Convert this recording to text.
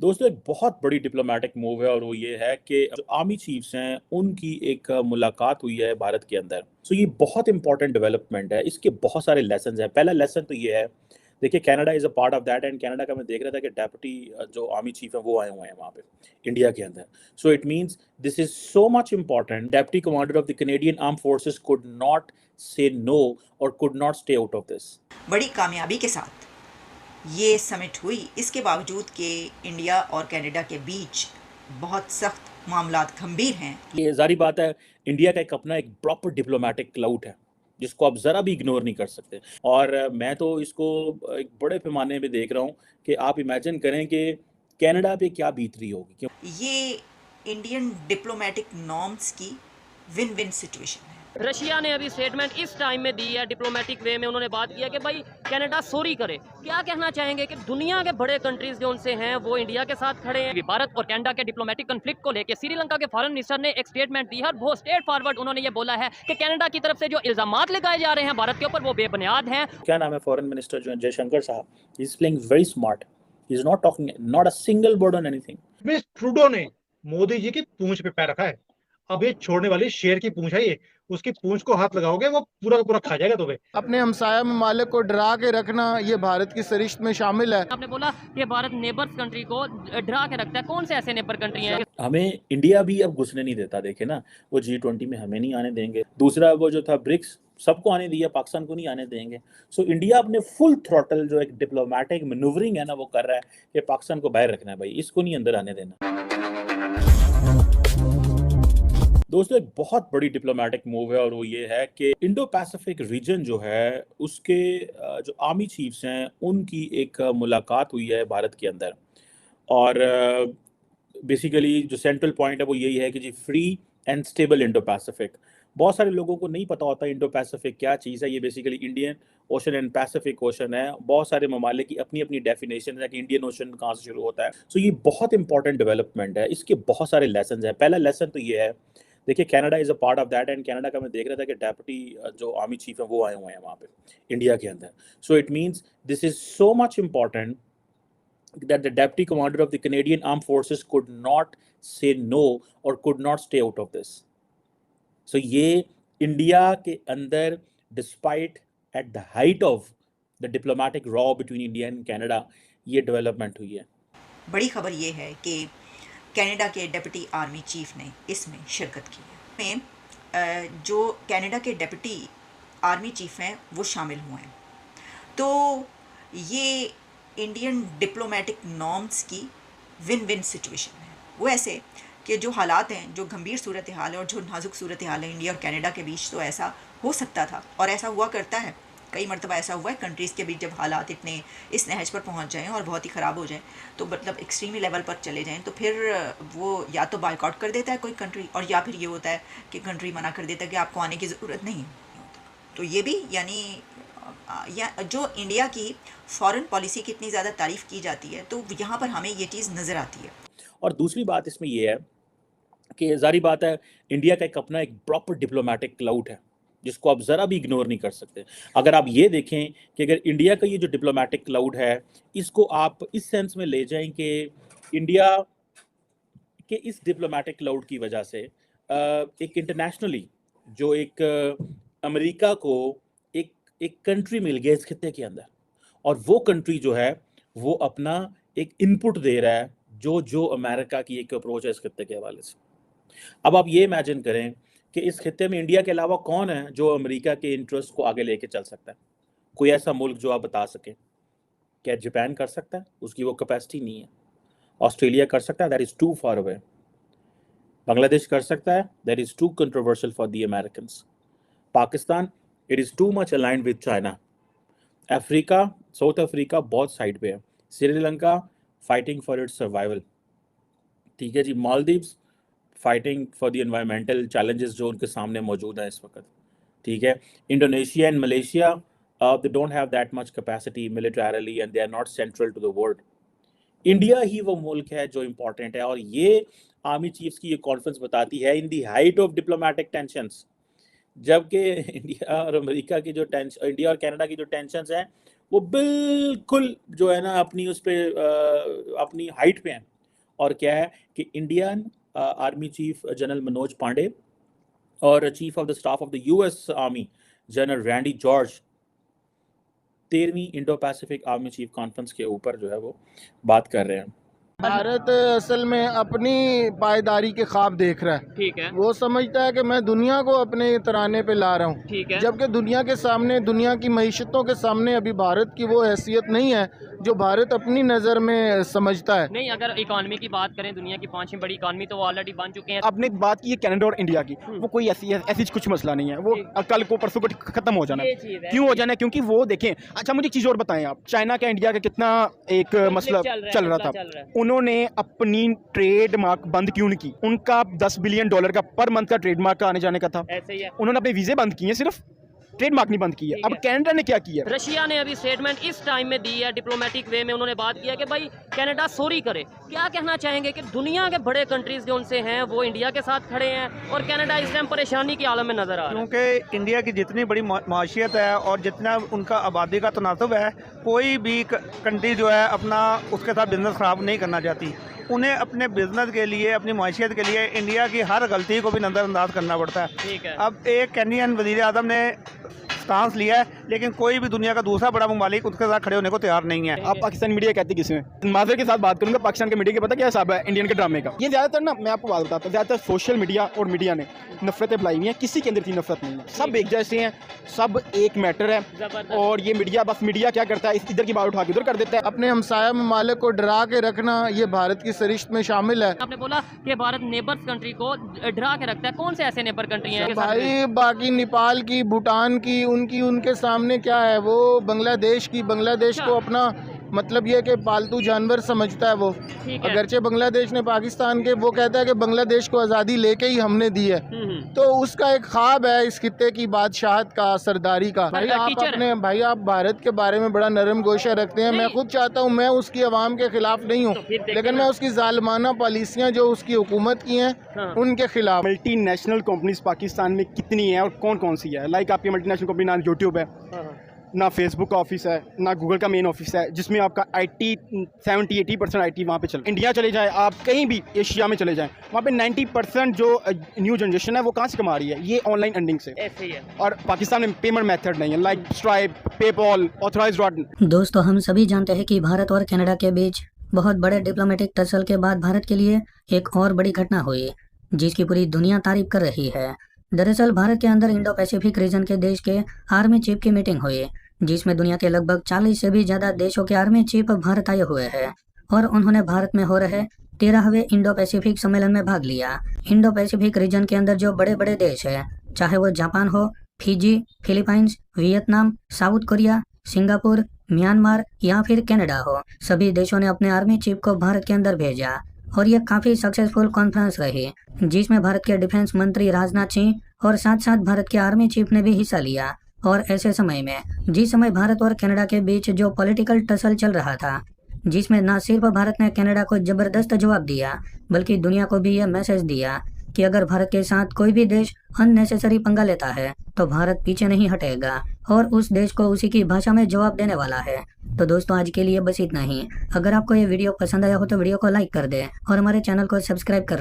दोस्तों एक बहुत बड़ी डिप्लोमेटिक मूव है और वो ये है कि जो आर्मी चीफ्स हैं उनकी एक मुलाकात हुई है भारत के अंदर। सो ये बहुत इंपॉर्टेंट डेवलपमेंट है। इसके बहुत सारे लेसन हैं। पहला लेसन तो ये है, देखिए Canada is a part of that and Canada का मैं देख रहा था कि डेप्यूटी जो आर्मी चीफ है वो आए हुए हैं वहाँ पे इंडिया के अंदर। So it means this is so much important. Deputy commander of the Canadian arm forces could not से नो और could not stay out of this. बड़ी कामयाबी के साथ ये समिट हुई, इसके बावजूद कि इंडिया और कनाडा के बीच बहुत सख्त मामलात गंभीर हैं। ये ज़ाहिर बात है, इंडिया का एक अपना एक प्रॉपर डिप्लोमैटिक क्लाउट है, जिसको आप ज़रा भी इग्नोर नहीं कर सकते। और मैं तो इसको एक बड़े पैमाने पे देख रहा हूँ कि आप इमेजिन करें कि कनाडा पे क्या बीत रही होगी। क्यों ये इंडियन डिप्लोमेटिक नॉर्म्स की विन विन सिचुएशन है। रशिया ने अभी स्टेटमेंट इस टाइम में दी है, डिप्लोमेटिक वे में उन्होंने बात किया कि भाई कनाडा सॉरी करे। क्या कहना चाहेंगे कि दुनिया के बड़े कंट्रीज जो उनसे हैं वो इंडिया के साथ खड़े हैं। भारत और कनाडा के डिप्लोमेटिक कॉन्फ्लिक्ट को लेकर श्रीलंका के फॉरेन मिनिस्टर ने एक स्टेटमेंट दी है और बहुत स्ट्रेट फॉरवर्ड उन्होंने ये बोला है कि कनाडा की तरफ से जो इल्जामात लगाए जा रहे हैं भारत के ऊपर वो बेबुनियाद हैं। क्या नाम है फॉरेन मिनिस्टर जो है जयशंकर साहब, he is playing very smart, he is not talking not a single word on anything. Miss Trudeau ने मोदी जी की पूंछ पे पैर रखा है। अब ये छोड़ने वाली शेर की पूंछ है, ये उसकी पूंछ को हाथ लगाओगे वो पूरा का पूरा खा जाएगा तुम्हें। अपने हमसाया ममालिक को डरा के रखना ये भारत की सरिश्त में शामिल है। आपने बोला कि भारत नेबर्स कंट्री को डरा के रखता है। कौन से ऐसे नेबर कंट्री हैं? हमें इंडिया भी अब घुसने नहीं देता। देखे ना, वो G20 में हमें नहीं आने देंगे। दूसरा वो जो था ब्रिक्स, सबको आने दिया, पाकिस्तान को नहीं आने देंगे। सो इंडिया अपने फुल थ्रॉटल जो एक डिप्लोमेटिक मैन्यूवरिंग है ना वो कर रहा है कि पाकिस्तान को बाहर रखना है, भाई इसको नहीं अंदर आने देना। दोस्तों एक बहुत बड़ी डिप्लोमेटिक मूव है और वो ये है कि इंडो पैसिफिक रीजन जो है उसके जो आर्मी चीफ्स हैं उनकी एक मुलाकात हुई है भारत के अंदर। और बेसिकली जो सेंट्रल पॉइंट है वो यही है कि जी free and stable Indo Pacific. बहुत सारे लोगों को नहीं पता होता इंडो पैसिफिक क्या चीज़ है। ये basically Indian ocean and Pacific ocean है। बहुत सारे ममालिक की अपनी अपनी डेफिनेशन है कि इंडियन ओशन कहाँ से शुरू होता है। सो ये बहुत इंपॉर्टेंट डेवलपमेंट है। इसके बहुत सारे लेसन हैं। पहला लेसन तो ये है, देखिए Canada is a part of that and Canada का मैं देख रहा था कि डेप्यूटी जो आर्मी चीफ है वो आए हुए हैं वहाँ पे इंडिया के अंदर। So it means this is so much important that the deputy commander of the Canadian Armed Forces could not say no or could not stay out of this. So ये इंडिया के अंदर despite at the height of the diplomatic raw between India and Canada ये development हुई है। बड़ी खबर ये है कि कनाडा के डिप्टी आर्मी चीफ ने इसमें शिरकत की है। में जो कनाडा के डिप्टी आर्मी चीफ हैं वो शामिल हुए हैं। तो ये इंडियन डिप्लोमेटिक नॉर्म्स की विन विन सिचुएशन है। वो ऐसे कि जो हालात हैं, जो गंभीर सूरत हाल है और जो नाजुक सूरत हाल है इंडिया और कनाडा के बीच, तो ऐसा हो सकता था और ऐसा हुआ करता है। कई मरतबा ऐसा हुआ है कंट्रीज़ के बीच जब हालात इतने इस नहज पर पहुंच जाएं और बहुत ही ख़राब हो जाएं, तो मतलब एक्सट्रीमी लेवल पर चले जाएं, तो फिर वो या तो बायकॉट कर देता है कोई कंट्री, और या फिर ये होता है कि कंट्री मना कर देता है कि आपको आने की ज़रूरत नहीं है। तो ये भी यानी या जो इंडिया की फॉरेन पॉलिसी की इतनी ज़्यादा तारीफ़ की जाती है, तो यहाँ पर हमें ये चीज़ नज़र आती है। और दूसरी बात इसमें ये है कि ज़ाहिर बात है, इंडिया का एक अपना एक प्रॉपर डिप्लोमेटिक क्लाउट है, जिसको आप ज़रा भी इग्नोर नहीं कर सकते। अगर आप ये देखें कि अगर इंडिया का ये जो डिप्लोमेटिक क्लाउड है, इसको आप इस सेंस में ले जाएं कि इंडिया के इस डिप्लोमेटिक क्लाउड की वजह से एक इंटरनेशनली जो एक अमेरिका को एक एक कंट्री मिल गया इस खित्ते के अंदर, और वो कंट्री जो है वो अपना एक इनपुट दे रहा है जो जो अमेरिका की एक अप्रोच है इस खित्ते के हवाले से। अब आप ये इमेजिन करें कि इस खित्ते में इंडिया के अलावा कौन है जो अमेरिका के इंटरेस्ट को आगे लेके चल सकता है। कोई ऐसा मुल्क जो आप बता सकें? क्या जापान कर सकता है? उसकी वो कैपेसिटी नहीं है। ऑस्ट्रेलिया कर सकता है? That is too far away. Bangladesh कर सकता है? That is too controversial for the Americans. Pakistan, it is too much aligned with China. Africa, South Africa बहुत साइड पे है। Sri Lanka fighting for its survival. ठीक है जी। Maldives fighting for the environmental challenges जो उनके सामने मौजूद हैं इस वक्त। ठीक है। Indonesia and Malaysia, they don't have that much capacity militarily and they are not central to the world. India ही वो मुल्क है जो इम्पोर्टेंट है, और ये आर्मी चीफ्स की ये कॉन्फ्रेंस बताती है in the height of diplomatic tensions, जबकि इंडिया और अमेरिका की जो टेंशन, इंडिया और कनाडा की जो टेंशंस हैं वो बिल्कुल जो है ना अपनी उस पे अपनी हाइट पे हैं। और क्या है कि Indian army chief general Manoj Pande और chief of the staff of the US army general Randy George 13वीं Indo Pacific army chief conference के ऊपर जो है वो बात कर रहे हैं। भारत असल में अपनी पायदारी के ख्वाब देख रहा है। ठीक है, वो समझता है कि मैं दुनिया को अपने तराने पे ला रहा हूँ, ठीक है। जबकि दुनिया के सामने, दुनिया की मईशतों के सामने अभी भारत की वो हैसियत नहीं है जो भारत अपनी नज़र में समझता है। नहीं, अगर इकॉनमी की बात करें, दुनिया की 5वीं बड़ी इकॉनमी तो वो ऑलरेडी बन चुके हैं। आपने एक बात की है कनाडा और इंडिया की, वो कोई ऐसी कुछ मसला नहीं है, वो कल को परसों को खत्म हो जाना ये है। चीज़ है। क्यों हो जाना है? क्योंकि वो देखें, अच्छा मुझे एक चीज़ और बताएं आप, चाइना का इंडिया का कितना एक मसला चल रहा था, उन्होंने अपनी ट्रेड मार्क बंद क्यों नहीं की? उनका $10 बिलियन का पर मंथ का ट्रेड मार्क का आने जाने का था, ऐसे ही है। उन्होंने अपने वीजे बंद किए, सिर्फ ट्रेड मार्क नहीं बंद किया। अब कनाडा ने क्या किया? रशिया ने अभी स्टेटमेंट इस टाइम में दी है, डिप्लोमेटिक वे में उन्होंने बात किया कि भाई कनाडा सॉरी करे। क्या कहना चाहेंगे कि दुनिया के बड़े कंट्रीज जो उनसे हैं वो इंडिया के साथ खड़े हैं और कनाडा इस टाइम परेशानी की आलम में नजर आ रहा है। क्योंकि इंडिया की जितनी बड़ी माशियत है और जितना उनका आबादी का तनासब है, कोई भी कंट्री जो है अपना उसके साथ बिजनेस ख़राब नहीं करना चाहती। उन्हें अपने बिजनेस के लिए, अपनी माशियत के लिए इंडिया की हर गलती को भी नज़रअंदाज करना पड़ता है। ठीक है। अब एक कैनेडियन वज़ीर आज़म ने स्टांस लिया है, लेकिन कोई भी दुनिया का दूसरा बड़ा ममालिक उसके साथ खड़े होने को तैयार नहीं है। आप पाकिस्तानी मीडिया कहती किसमें? माजर के साथ बात करूंगा, पाकिस्तान के मीडिया के पता क्या हिसाब है इंडियन के ड्रामे का? ये ज़्यादातर ना, मैं आपको बात बताता हूँ, ज़्यादातर सोशल मीडिया और मीडिया ने नफरतें फैलाई हुई हैं, किसी के अंदर की नफरत नहीं है, सब एक जैसे हैं, सब एक मैटर है। और ये मीडिया, बस मीडिया क्या करता है, इधर की बात उठा के उधर कर देता है। अपने हमसाया ममालिक को डरा के रखना ये भारत की सरिश्त में शामिल है। आपने बोला कि भारत नेबर्स कंट्री को डरा के रखता है, कौन से ऐसे नेबर कंट्री हैं? भाई बाकी नेपाल की, भूटान की, उनके सामने क्या है, वो बांग्लादेश की, बांग्लादेश को अपना मतलब ये कि पालतू जानवर समझता है वो। ठीक है। अगरचे बांग्लादेश ने पाकिस्तान के, वो कहता है कि बांग्लादेश को आज़ादी लेके ही हमने दी है, तो उसका एक ख्वाब है इस खित्ते की बादशाहत का, सरदारी का। भाई आप भारत के बारे में बड़ा नरम गोशा रखते हैं। मैं खुद चाहता हूँ, मैं उसकी आवाम के खिलाफ नहीं हूँ, लेकिन मैं उसकी जालिमाना पॉलिसियाँ जो उसकी हुकूमत की हैं उनके खिलाफ। मल्टी नेशनल कंपनीज पाकिस्तान में कितनी है और कौन कौन सी है? लाइक आपकी मल्टी नेशनल कंपनी ना यूट्यूब है, ना फेसबुक का ऑफिस है, ना गूगल का मेन ऑफिस है, जिसमें आपका 70-80% IT वहाँ पे चल। इंडिया चले जाए आप, कहीं भी एशिया में चले जाएं, वहाँ पे 90% जो न्यू जनरेशन है वो कहाँ से कमा रही है? ये ऑनलाइन अर्निंग से। ऐसे ही है। और पाकिस्तान में पेमेंट मेथड नहीं है, लाइक स्ट्राइप, पेपॉल, ऑथराइज्ड। दोस्तों, हम सभी जानते हैं कि भारत और कनाडा के बीच बहुत बड़े डिप्लोमेटिक टसल के बाद भारत के लिए एक और बड़ी घटना हुई जिसकी पूरी दुनिया तारीफ कर रही है। दरअसल भारत के अंदर इंडो पैसिफिक रीजन के देश के आर्मी चीफ की मीटिंग हुई जिसमें दुनिया के लगभग 40 से भी ज्यादा देशों के आर्मी चीफ भारत आए हुए हैं और उन्होंने भारत में हो रहे 13वें इंडो पैसिफिक सम्मेलन में भाग लिया। इंडो पैसिफिक रीजन के अंदर जो बड़े बड़े देश है, चाहे वो जापान हो, Fiji, Philippines, Vietnam, south Korea, Singapore, Myanmar या फिर कनाडा हो, सभी देशों ने अपने आर्मी चीफ को भारत के अंदर भेजा और ये काफी सक्सेसफुल कॉन्फ्रेंस रही जिसमें भारत के डिफेंस मंत्री राजनाथ सिंह और साथ साथ भारत के आर्मी चीफ ने भी हिस्सा लिया। और ऐसे समय में, जिस समय भारत और कनाडा के बीच जो पॉलिटिकल टसल चल रहा था, जिसमें न सिर्फ भारत ने कनाडा को जबरदस्त जवाब दिया बल्कि दुनिया को भी यह मैसेज दिया कि अगर भारत के साथ कोई भी देश अननेसेसरी पंगा लेता है तो भारत पीछे नहीं हटेगा और उस देश को उसी की भाषा में जवाब देने वाला है। तो दोस्तों, आज के लिए बस इतना ही। अगर आपको ये वीडियो पसंद आया हो तो वीडियो को लाइक कर दें और हमारे चैनल को सब्सक्राइब कर